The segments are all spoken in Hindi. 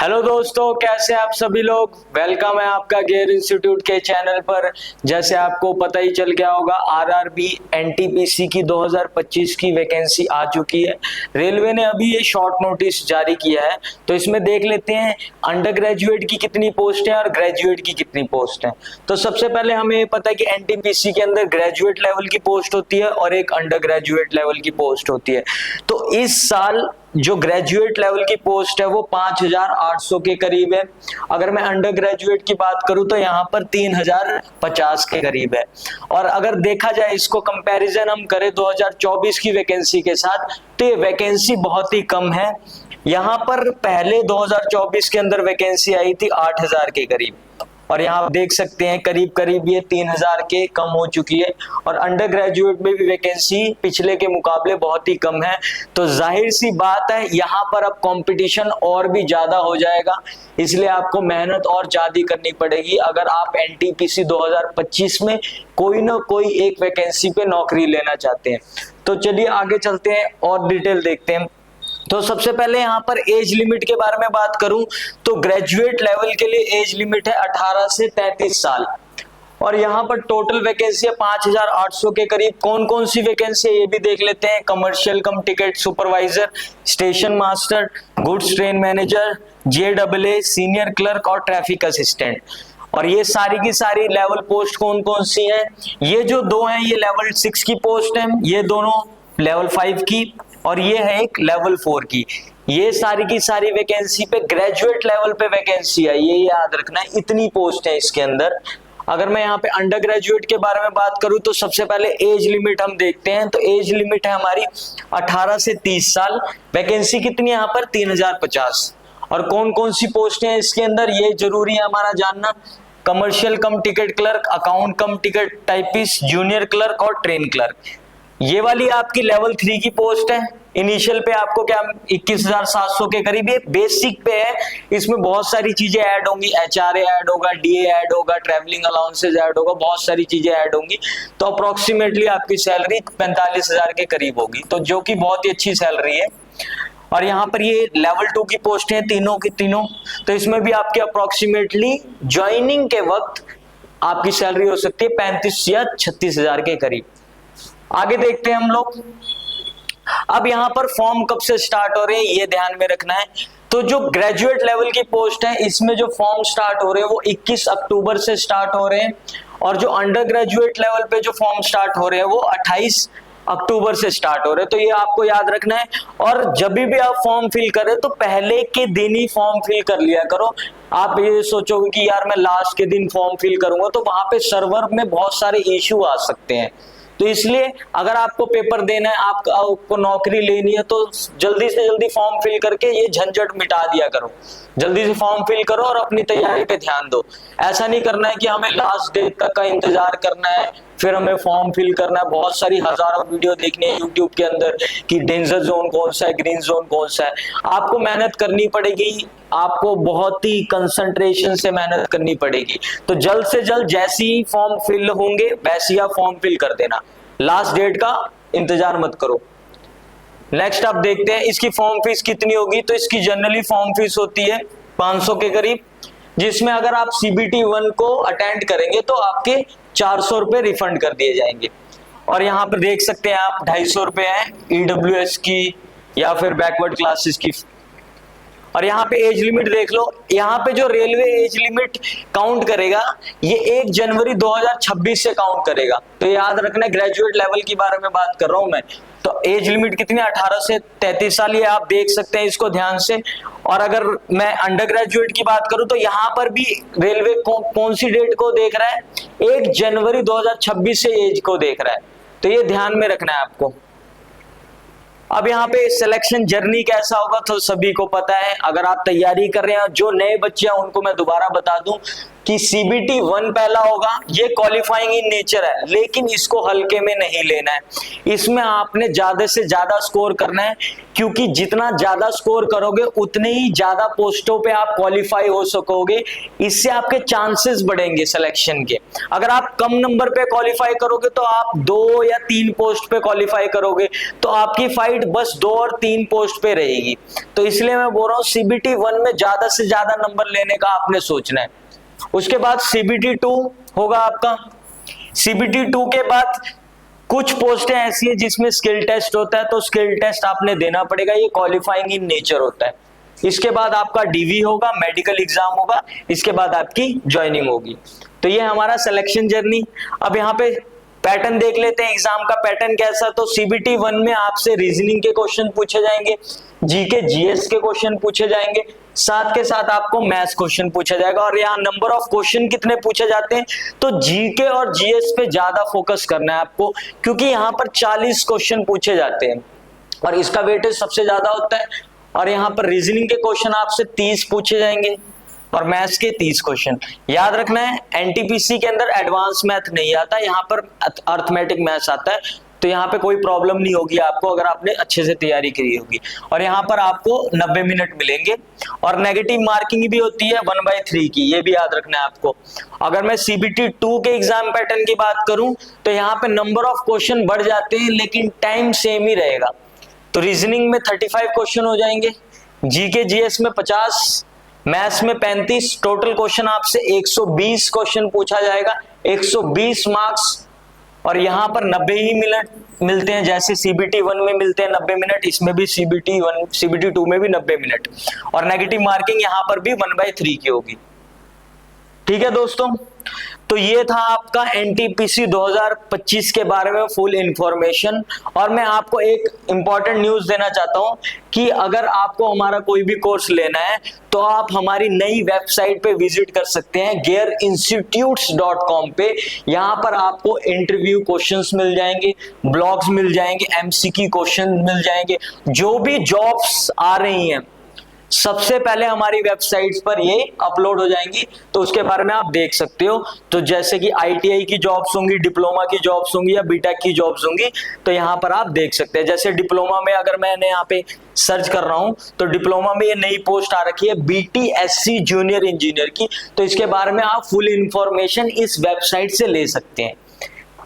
हेलो दोस्तों, कैसे आप सभी लोग। वेलकम है आपका गेयर इंस्टीट्यूट के चैनल पर। जैसे आपको पता ही चल गया होगा, आरआरबी एनटीपीसी की 2025 की वैकेंसी आ चुकी है। रेलवे ने अभी ये शॉर्ट नोटिस जारी किया है, तो इसमें देख लेते हैं अंडर ग्रेजुएट की कितनी पोस्ट है और ग्रेजुएट की कितनी पोस्ट है। तो सबसे पहले हमें ये पता है कि एनटीपीसी के अंदर ग्रेजुएट लेवल की पोस्ट होती है और एक अंडर ग्रेजुएट लेवल की पोस्ट होती है। तो इस साल जो ग्रेजुएट लेवल की पोस्ट है वो 5800 के करीब है। अगर मैं अंडर ग्रेजुएट की बात करूं तो यहाँ पर 3050 के करीब है। और अगर देखा जाए, इसको कंपैरिजन हम करें 2024 की वैकेंसी के साथ, तो ये वैकेंसी बहुत ही कम है। यहाँ पर पहले 2024 के अंदर वैकेंसी आई थी 8000 के करीब, और यहाँ आप देख सकते हैं करीब करीब ये 3000 के कम हो चुकी है। और अंडर ग्रेजुएट में भी वैकेंसी पिछले के मुकाबले बहुत ही कम है। तो जाहिर सी बात है, यहाँ पर अब कंपटीशन और भी ज्यादा हो जाएगा, इसलिए आपको मेहनत और ज्यादा करनी पड़ेगी अगर आप एनटीपीसी 2025 में कोई ना कोई एक वैकेंसी पे नौकरी लेना चाहते हैं। तो चलिए आगे चलते हैं और डिटेल देखते हैं। तो सबसे पहले यहाँ पर एज लिमिट के बारे में बात करूं तो ग्रेजुएट लेवल के लिए एज लिमिट है 18 से 33 साल। और यहाँ पर टोटल वैकेंसी है 5800 के करीब। कौन कौन सी वैकेंसी है ये भी देख लेते हैं। Commercial cum ticket supervisor, station master, goods train manager, JWA, senior clerk और ट्रैफिक असिस्टेंट। और ये सारी की सारी लेवल पोस्ट कौन कौन सी है, ये जो दो हैं ये लेवल 6 की पोस्ट है, ये दोनों लेवल 5 की, और ये है एक लेवल 4 की। ये सारी की सारी वैकेंसी पे ग्रेजुएट लेवल पे वैकेंसी है, ये याद रखना है, इतनी पोस्ट है इसके अंदर। अगर मैं यहाँ पे अंडर ग्रेजुएट के बारे में बात करूं तो सबसे पहले एज लिमिट हम देखते हैं। तो एज लिमिट है हमारी 18 से 30 साल। वैकेंसी कितनी है यहाँ पर 3050। और कौन कौन सी पोस्टें हैं इसके अंदर ये जरूरी है हमारा जानना। Commercial cum ticket clerk, account कम टिकट टाइपिस्ट, जूनियर क्लर्क और ट्रेन क्लर्क। ये वाली आपकी लेवल 3 की पोस्ट है। इनिशियल पे आपको क्या 21700 के करीब, ये बेसिक पे है। इसमें बहुत सारी चीजें ऐड होंगी, एचआरए ऐड होगा, डीए ऐड होगा, ट्रैवलिंग अलाउंसेज ऐड होगा, बहुत सारी चीजें ऐड होंगी। तो अप्रोक्सीमेटली आपकी सैलरी 45,000 के करीब होगी, तो जो कि बहुत ही अच्छी सैलरी है। और यहाँ पर ये लेवल 2 की पोस्ट है तीनों की तीनों। तो इसमें भी आपके अप्रोक्सीमेटली ज्वाइनिंग के वक्त आपकी सैलरी हो सकती है 35 या 36,000 के करीब। आगे देखते हैं हम लोग। अब यहाँ पर फॉर्म कब से स्टार्ट हो रहे हैं ये ध्यान में रखना है। तो जो ग्रेजुएट लेवल की पोस्ट है इसमें जो फॉर्म स्टार्ट हो रहे हैं वो 21 अक्टूबर से स्टार्ट हो रहे हैं। और जो अंडर ग्रेजुएट लेवल पे जो फॉर्म स्टार्ट हो रहे हैं वो 28 अक्टूबर से स्टार्ट हो रहे हैं। तो ये आपको याद रखना है। और जब भी आप फॉर्म फिल करें तो पहले के दिन ही फॉर्म फिल कर लिया करो। आप ये सोचोगे कि यार मैं लास्ट के दिन फॉर्म फिल करूंगा, तो वहां पे सर्वर में बहुत सारे इश्यू आ सकते हैं। तो इसलिए अगर आपको पेपर देना है, आपको नौकरी लेनी है, तो जल्दी से जल्दी फॉर्म फिल करके ये झंझट मिटा दिया करो। जल्दी से फॉर्म फिल करो और अपनी तैयारी पे ध्यान दो। ऐसा नहीं करना है कि हमें लास्ट डेट तक का इंतजार करना है, फिर हमें फॉर्म फिल करना है। बहुत सारी हजारों वीडियो देखनी है यूट्यूब के अंदर कि डेंजर जोन कौन सा है, ग्रीन जोन कौन सा है। आपको मेहनत करनी पड़ेगी, आपको बहुत ही कंसंट्रेशन से मेहनत करनी पड़ेगी। तो जल्द से जल्द जैसे ही फॉर्म फिल होंगे वैसे ही आप फॉर्म फिल कर देना, लास्ट डेट का इंतजार मत करो। नेक्स्ट आप देखते हैं इसकी फॉर्म फीस कितनी होगी। तो इसकी जनरली फॉर्म फीस होती है 500 के करीब, जिसमें अगर आप CBT 1 को अटेंड करेंगे तो आपके 400 रुपए रिफंड कर दिए जाएंगे। और यहाँ पर देख सकते हैं आप 250 रुपए है EWS की या फिर बैकवर्ड क्लासेस की। और यहाँ पे एज लिमिट देख लो। यहाँ पे जो रेलवे एज लिमिट काउंट करेगा ये 1 जनवरी 2026 से काउंट करेगा। तो याद रखना, ग्रेजुएट लेवल की बारे में बात कर रहा हूं मैं। तो एज लिमिट कितनी है 18 से 33 साल, ये आप देख सकते हैं इसको ध्यान से। और अगर मैं अंडर ग्रेजुएट की बात करूं तो यहाँ पर भी रेलवे कौन सी डेट को देख रहा है, 1 जनवरी 2026 से एज को देख रहा है। तो ये ध्यान में रखना है आपको। अब यहाँ पे सिलेक्शन जर्नी कैसा होगा तो सभी को पता है। अगर आप तैयारी कर रहे हैं, जो नए बच्चे हैं उनको मैं दोबारा बता दूं, कि CBT 1 पहला होगा, ये क्वालिफाइंग इन नेचर है, लेकिन इसको हल्के में नहीं लेना है। इसमें आपने ज्यादा से ज्यादा स्कोर करना है, क्योंकि जितना ज्यादा स्कोर करोगे उतने ही ज्यादा पोस्टों पे आप क्वालिफाई हो सकोगे। इससे आपके चांसेस बढ़ेंगे सिलेक्शन के। अगर आप कम नंबर पे क्वालिफाई करोगे तो आप 2 या 3 पोस्ट पे क्वालिफाई करोगे, तो आपकी फाइट बस 2 और 3 पोस्ट पे रहेगी। तो इसलिए मैं बोल रहा हूँ CBT 1 में ज्यादा से ज्यादा नंबर लेने का आपने सोचना है। उसके बाद CBT 2 होगा आपका। CBT 2 के बाद कुछ पोस्टें ऐसी है जिसमें स्किल टेस्ट होता है, तो स्किल टेस्ट आपने देना पड़ेगा, ये क्वालिफाइंग इन नेचर होता है। इसके बाद आपका DV होगा, मेडिकल एग्जाम होगा, इसके बाद आपकी ज्वाइनिंग होगी। तो ये हमारा सिलेक्शन जर्नी। अब यहाँ पे पैटर्न देख लेते हैं, एग्जाम का पैटर्न कैसा। तो CBT 1 में आपसे रीजनिंग के क्वेश्चन पूछे जाएंगे, GK GS के क्वेश्चन पूछे जाएंगे, साथ के साथ आपको मैथ्स क्वेश्चन पूछा जाएगा। और यहाँ नंबर ऑफ क्वेश्चन कितने पूछे जाते हैं, तो GK और GS पे ज्यादा फोकस करना है आपको, क्योंकि यहाँ पर 40 क्वेश्चन पूछे जाते हैं और इसका वेटेज सबसे ज्यादा होता है। और यहाँ पर रीजनिंग के क्वेश्चन आपसे 30 पूछे जाएंगे और मैथ्स के 30 क्वेश्चन। याद रखना है NTPC के अंदर एडवांस मैथ नहीं आता, यहाँ पर अर्थमेटिक मैथ्स आता है, तो यहाँ पे कोई प्रॉब्लम नहीं होगी आपको अगर आपने अच्छे से तैयारी करी होगी। और यहाँ पर आपको 90 मिनट मिलेंगे और नेगेटिव मार्किंग भी होती है 1/3 की, ये भी याद रखना है आपको। अगर मैं CBT 2 के एग्जाम पैटर्न की बात करूं तो यहाँ पे नंबर ऑफ क्वेश्चन बढ़ जाते हैं, लेकिन टाइम सेम ही रहेगा। तो रीजनिंग में 35 क्वेश्चन हो जाएंगे, GK GS में 50, मैथ्स में 35, टोटल क्वेश्चन आपसे 120 क्वेश्चन पूछा जाएगा, 120 मार्क्स। और यहाँ पर 90 ही मिनट मिलते हैं, जैसे CBT 1 में मिलते हैं 90 मिनट, इसमें भी CBT 2 में भी 90 मिनट। और नेगेटिव मार्किंग यहाँ पर भी 1/3 की होगी। ठीक है दोस्तों, तो ये था आपका NTPC 2025 के बारे में फुल इंफॉर्मेशन। और मैं आपको एक इंपॉर्टेंट न्यूज देना चाहता हूं कि अगर आपको हमारा कोई भी कोर्स लेना है तो आप हमारी नई वेबसाइट पे विजिट कर सकते हैं gearinstitutes.com पे। यहाँ पर आपको इंटरव्यू क्वेश्चंस मिल जाएंगे, ब्लॉग्स मिल जाएंगे, MCQ क्वेश्चन मिल जाएंगे, जो भी जॉब्स आ रही हैं सबसे पहले हमारी वेबसाइट्स पर ये अपलोड हो जाएंगी, तो उसके बारे में आप देख सकते हो। तो जैसे कि ITI की जॉब्स होंगी, डिप्लोमा की जॉब्स होंगी या BTech की जॉब्स होंगी, तो यहाँ पर आप देख सकते हैं। जैसे डिप्लोमा में अगर मैंने यहाँ पे सर्च कर रहा हूं तो डिप्लोमा में ये नई पोस्ट आ रखी है BTSC जूनियर इंजीनियर की, तो इसके बारे में आप फुल इंफॉर्मेशन इस वेबसाइट से ले सकते हैं।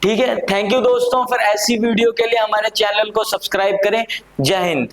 ठीक है, थैंक यू दोस्तों। फिर ऐसी वीडियो के लिए हमारे चैनल को सब्सक्राइब करें। जय हिंद।